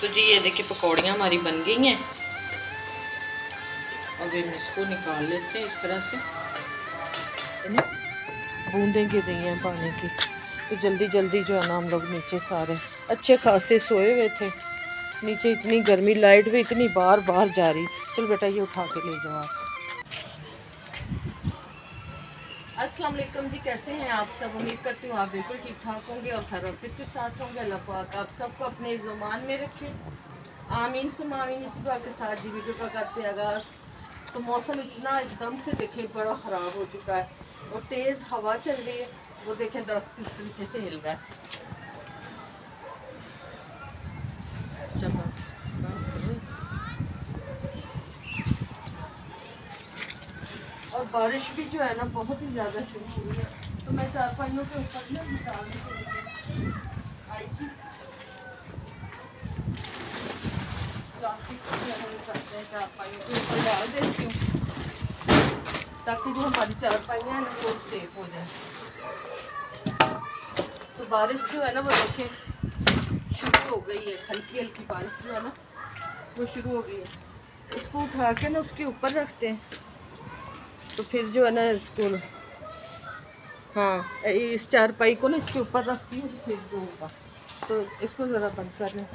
तो जी ये देखिए पकौड़ियाँ हमारी बन गई हैं। अभी हम इसको निकाल लेते हैं इस तरह से। बूंदें गिर रही हैं पानी की, तो जल्दी जल्दी जो है ना हम लोग नीचे सारे अच्छे खासे सोए हुए थे। नीचे इतनी गर्मी, लाइट भी इतनी बार बार जा रही। चल बेटा ये उठा के ले जाओ आप। अस्सलाम वालेकुम जी, कैसे हैं आप सब? उम्मीद करती हूँ आप बिल्कुल ठीक ठाक होंगे और खैर के साथ होंगे। अल्लाह पाक आप सबको अपने ज़ुबान में रखे, आमीन सुम आमीन। इसी दुआ के साथ जी वीडियो का करते आगाज़। तो मौसम इतना एकदम से देखे बड़ा ख़राब हो चुका है और तेज़ हवा चल रही है। वो देखें दरख्त किस तरीके से हिल रहा है। बस और बारिश भी जो है ना बहुत ही ज़्यादा शुरू हुई है। तो मैं चारपाइयों के ऊपर ना डालने के लिए आई थी, प्लास्टिक करते हैं चारपाइयों के ऊपर डाल देती हूँ ताकि जो हमारी चारपाइयाँ हैं ना वो सेफ हो जाए। तो बारिश जो है ना वो देखें शुरू हो गई है, हल्की हल्की बारिश जो है ना वो शुरू हो गई है। इसको उठा के ना उसके ऊपर रखते हैं तो फिर जो है ना इसको, हाँ इस चारपाई को ना इसके ऊपर रखती हूँ फिर जो होगा। तो इसको ज़रा बंद कर लें।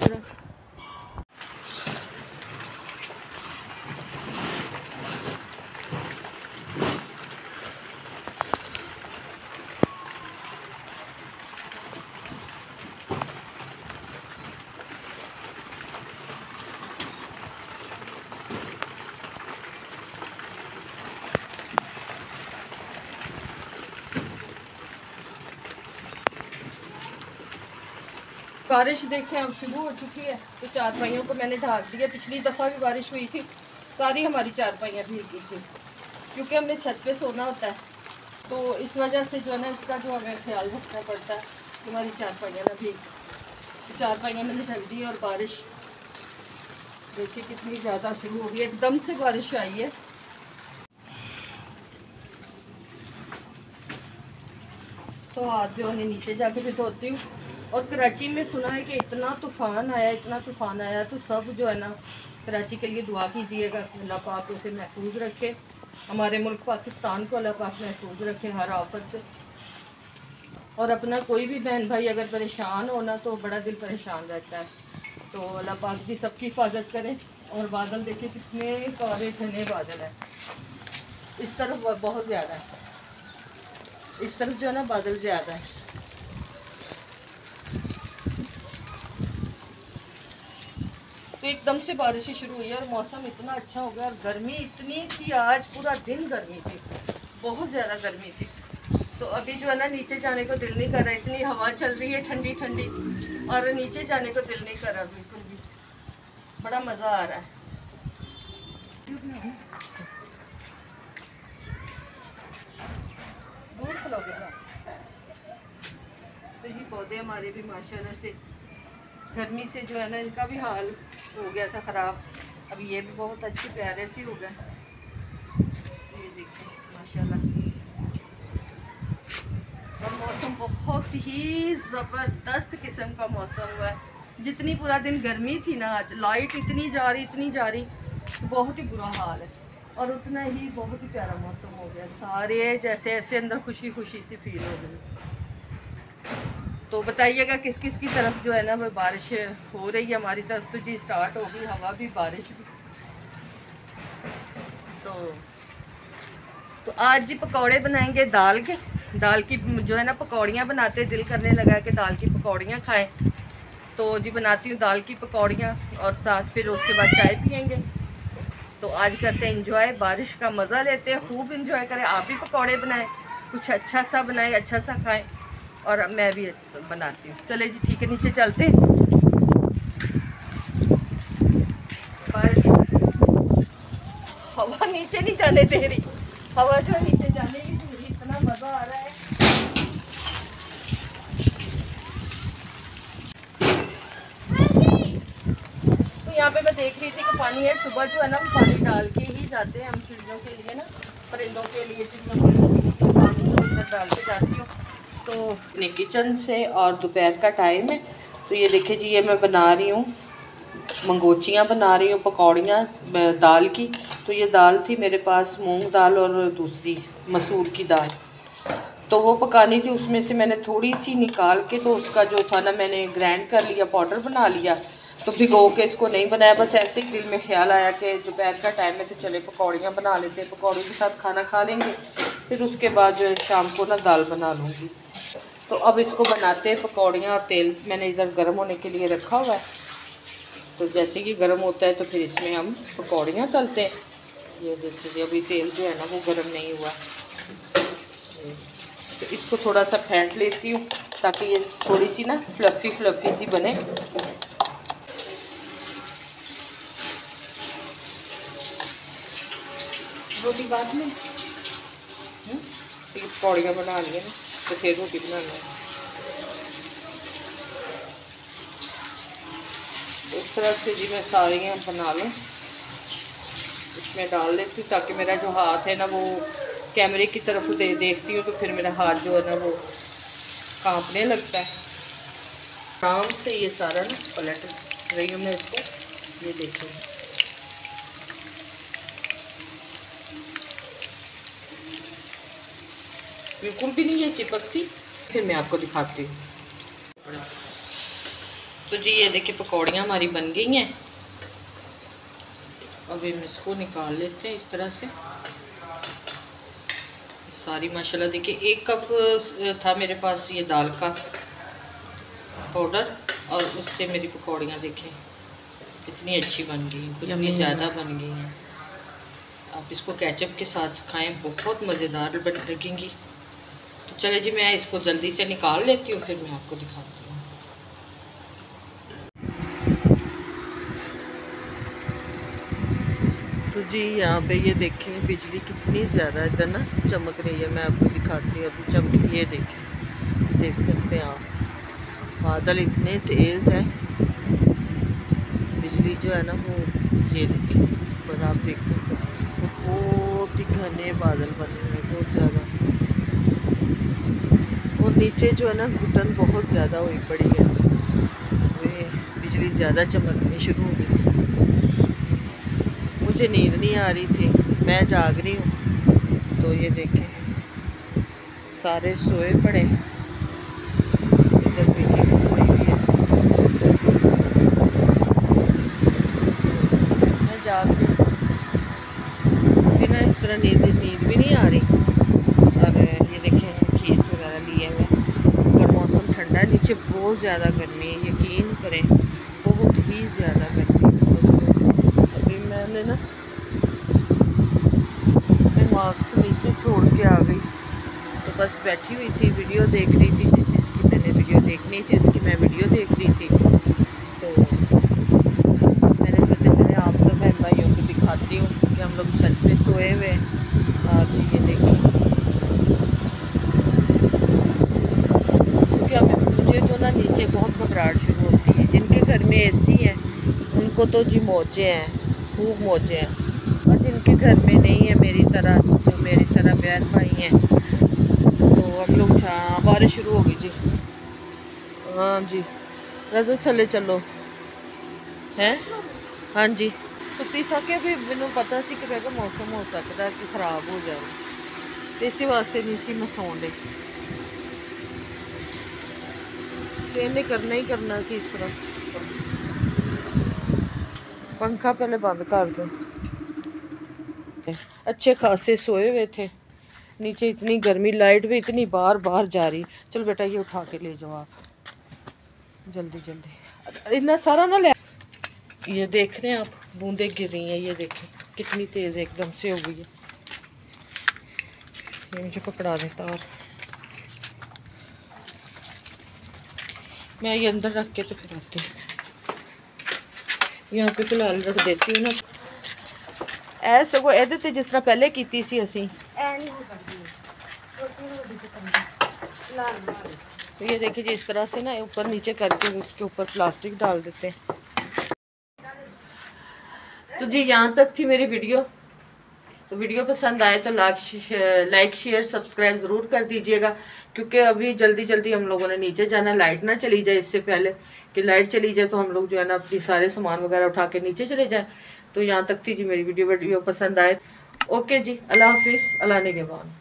बारिश देखें अब शुरू हो चुकी है तो चारपाइयों को मैंने ढाक दिया। पिछली दफ़ा भी बारिश हुई थी, सारी हमारी चारपाइयाँ भीग गई थी क्योंकि हमने छत पे सोना होता है। तो इस वजह से जो है ना इसका जो हमें ख्याल रखना पड़ता है कि हमारी चारपाइयाँ ना भीग। तो चारपाइयाँ मैंने ढक दी और बारिश देखिए कितनी ज़्यादा शुरू हो गई, एकदम से बारिश आई है। तो हाथ जो है नीचे जाके भी धोती हूँ। और कराची में सुना है कि इतना तूफ़ान आया, इतना तूफ़ान आया, तो सब जो है ना कराची के लिए दुआ कीजिएगा। अल्लाह पाक उसे महफूज रखे, हमारे मुल्क पाकिस्तान को अल्लाह पाक महफूज रखे हर आफत से। और अपना कोई भी बहन भाई अगर परेशान हो ना तो बड़ा दिल परेशान रहता है। तो अल्लाह पाक जी सबकी हिफाजत करें। और बादल देखिए कितने काले घने बादल हैं, इस तरफ बहुत ज़्यादा है, इस तरफ जो है ना बादल ज़्यादा है। तो एकदम से बारिश शुरू हुई है और मौसम इतना अच्छा हो गया। और गर्मी इतनी थी, आज पूरा दिन गर्मी थी, बहुत ज़्यादा गर्मी थी। तो अभी जो है ना नीचे जाने को दिल नहीं कर रहा, इतनी हवा चल रही है ठंडी ठंडी और नीचे जाने को दिल नहीं कर रहा बिल्कुल भी। बड़ा मज़ा आ रहा है। दूर खलोगे ना। तो ये पौधे हमारे भी माशाल्लाह से गर्मी से जो है ना इनका भी हाल हो गया था ख़राब। अब ये भी बहुत अच्छे प्यारे से हो गए। ये देखिए माशाल्लाह। और मौसम बहुत ही ज़बरदस्त किस्म का मौसम हुआ है। जितनी पूरा दिन गर्मी थी ना, आज लाइट इतनी जा रही, बहुत ही बुरा हाल है। और उतना ही बहुत ही प्यारा मौसम हो गया, सारे जैसे ऐसे अंदर खुशी खुशी सी फील हो गई। तो बताइएगा किस किस की तरफ जो है ना वो बारिश हो रही है। हमारी तरफ तो जी स्टार्ट हो गई, हवा भी बारिश भी। तो आज जी पकौड़े बनाएंगे दाल के। दाल की जो है ना पकौड़ियाँ बनाते, दिल करने लगा कि दाल की पकौड़ियाँ खाएं। तो जी बनाती हूँ दाल की पकौड़ियाँ और साथ फिर उसके बाद चाय पियेंगे। तो आज करते हैं इंजॉय, बारिश का मज़ा लेते हैं, खूब इंजॉय करें। आप भी पकौड़े बनाएं, कुछ अच्छा सा बनाएं, अच्छा सा खाएं और मैं भी बनाती हूँ। चले जी ठीक है, नीचे चलते हैं। हवा नीचे नहीं जाने दे रही, हवा जो नीचे जाने की दे रही, इतना मज़ा आ रहा है। तो यहाँ पे मैं देख रही थी कि पानी है, सुबह जो है ना पानी डाल के ही जाते हैं हम चिड़ियों के लिए ना, परिंदों के लिए, चिड़ियों के लिए तो पानी अंदर डाल के जाती हूँ। तो किचन से और दोपहर का टाइम है। तो ये देखिए जी ये मैं बना रही हूँ मंगोचियाँ बना रही हूँ, पकौड़ियाँ दाल की। तो ये दाल थी मेरे पास, मूंग दाल और दूसरी मसूर की दाल, तो वो पकानी थी। उसमें से मैंने थोड़ी सी निकाल के तो उसका जो था ना मैंने ग्राइंड कर लिया, पाउडर बना लिया। तो भिगो के इसको नहीं बनाया, बस ऐसे ही दिल में ख्याल आया कि दोपहर का टाइम है तो चले पकौड़ियाँ बना लेते हैं, पकौड़े के साथ खाना खा लेंगे, फिर उसके बाद जो है शाम को ना दाल बना लूँगी। तो अब इसको बनाते हैं पकौड़ियाँ, और तेल मैंने इधर गर्म होने के लिए रखा हुआ है। तो जैसे कि गर्म होता है तो फिर इसमें हम पकौड़ियाँ तलते हैं। ये देखिए अभी तेल जो है ना वो गर्म नहीं हुआ, तो इसको थोड़ा सा फेंट लेती हूँ ताकि ये थोड़ी सी ना फ्लफ़ी सी बने। रोटी बाद में पकौड़ियाँ बना लिए ना तो फिर रोटी बनाना है। इस तरह से जी मैं सारी बना लूँ, इसमें डाल देती हूँ ताकि मेरा जो हाथ है ना वो कैमरे की तरफ देखती हूँ तो फिर मेरा हाथ जो है ना वो कांपने लगता है। आराम से ये सारा ना पलट रही हूँ मैं इसको, ये देखिए बिल्कुल भी नहीं ये चिपकती। फिर मैं आपको दिखाती हूँ। तो जी ये देखिए पकौड़ियाँ हमारी बन गई हैं। अभी हम इसको निकाल लेते हैं इस तरह से सारी। माशाल्लाह देखिए 1 कप था मेरे पास ये दाल का पाउडर, और उससे मेरी पकौड़ियाँ देखें कितनी अच्छी बन गई, कितनी ज़्यादा बन गई हैं। आप इसको केचप के साथ खाएं, बहुत मज़ेदार लगेंगी। तो चले जी मैं इसको जल्दी से निकाल लेती हूँ, फिर मैं आपको दिखाती हूँ। तो जी यहाँ पे ये देखें बिजली कितनी ज़्यादा इधर ना चमक रही है, मैं आपको दिखाती हूँ अभी चमक। ये देखें, देख सकते हैं आप, बादल इतने तेज़ है, बिजली जो है ना वो ये देखिए पर आप देख सकते हैं बहुत ही घने बादल बने हुए हैं, बहुत ज़्यादा। और नीचे जो है ना घुटन बहुत ज़्यादा हुई पड़ी है, बिजली ज़्यादा चमकनी शुरू हो गई। मुझे नींद नहीं आ रही थी, मैं जाग रही हूँ। तो ये देखें सारे सोए पड़े, इधर मीटिंग हो रही है, मैं जाग रही हूँ। मुझे ना इस तरह नींद भी नहीं आ रही। और ये देखें खीस वगैरह लिए हुए, ऊपर मौसम ठंडा है, नीचे बहुत ज़्यादा गर्मी है, यकीन करें बहुत ही ज़्यादा गर्मी है। अभी मैंने ना मास्क नीचे छोड़ के आ गई, तो बस बैठी हुई थी वीडियो देख रही थी, जिसकी मैंने वीडियो देखनी थी उसकी मैं वीडियो देख रही थी। तो मैंने सोचा चले आप सब बहन भाइयों को दिखाती हूँ कि हम लोग छत पे सोए हुए हैं। आप ये देखिए क्योंकि मुझे तो ना नीचे बहुत घबराहट शुरू होती है। जिनके घर में एसी है उनको तो जी मौजे हैं, खूब मौजे हैं, और जिनके घर में नहीं है मेरी तरह बहन भाई हैं, तो हम लोग बारिश शुरू हो गई जी। हाँ जी रज़ा थले चलो हैं। हाँ जी सुती सके भी मैनू पता सी कि मैं मौसम हो सकता है कि खराब हो जाए, तो इसी वास्ते नहीं सी मैं सौन दे, तो इन्हें करना ही करना सी इस तरह। पंखा पहले बंद कर दो। अच्छे खासे सोए हुए थे, नीचे इतनी गर्मी, लाइट भी इतनी बार बार जा रही। चलो बेटा ये उठा के ले जाओ आप जल्दी जल्दी, इतना सारा ना ले। ये देख रहे हैं आप बूंदें गिर रही हैं, ये देखें कितनी तेज़ एकदम से हो गई है। ये मुझे पकड़ा देता, और मैं ये अंदर रख के तो फिर आती हूँ, यहाँ पे फिलहाल रख देती हूँ ना। ऐसे को ਇਹਦੇ ਤੇ जिस तरह पहले कीती सी असी। तो ये देखिए जी इस तरह से ना ऊपर नीचे करके उसके ऊपर प्लास्टिक डाल देते हैं। तो जी यहाँ तक थी मेरी वीडियो। तो वीडियो पसंद आए तो लाइक शेयर सब्सक्राइब ज़रूर कर दीजिएगा, क्योंकि अभी जल्दी जल्दी हम लोगों ने नीचे जाना, लाइट ना चली जाए इससे पहले, कि लाइट चली जाए तो हम लोग जो है ना अपनी सारे सामान वगैरह उठा के नीचे चले जाए। तो यहाँ तक थी जी मेरी वीडियो पसंद आए। ओके जी, अल्लाह हाफिज़, अल्लाह निगहबान।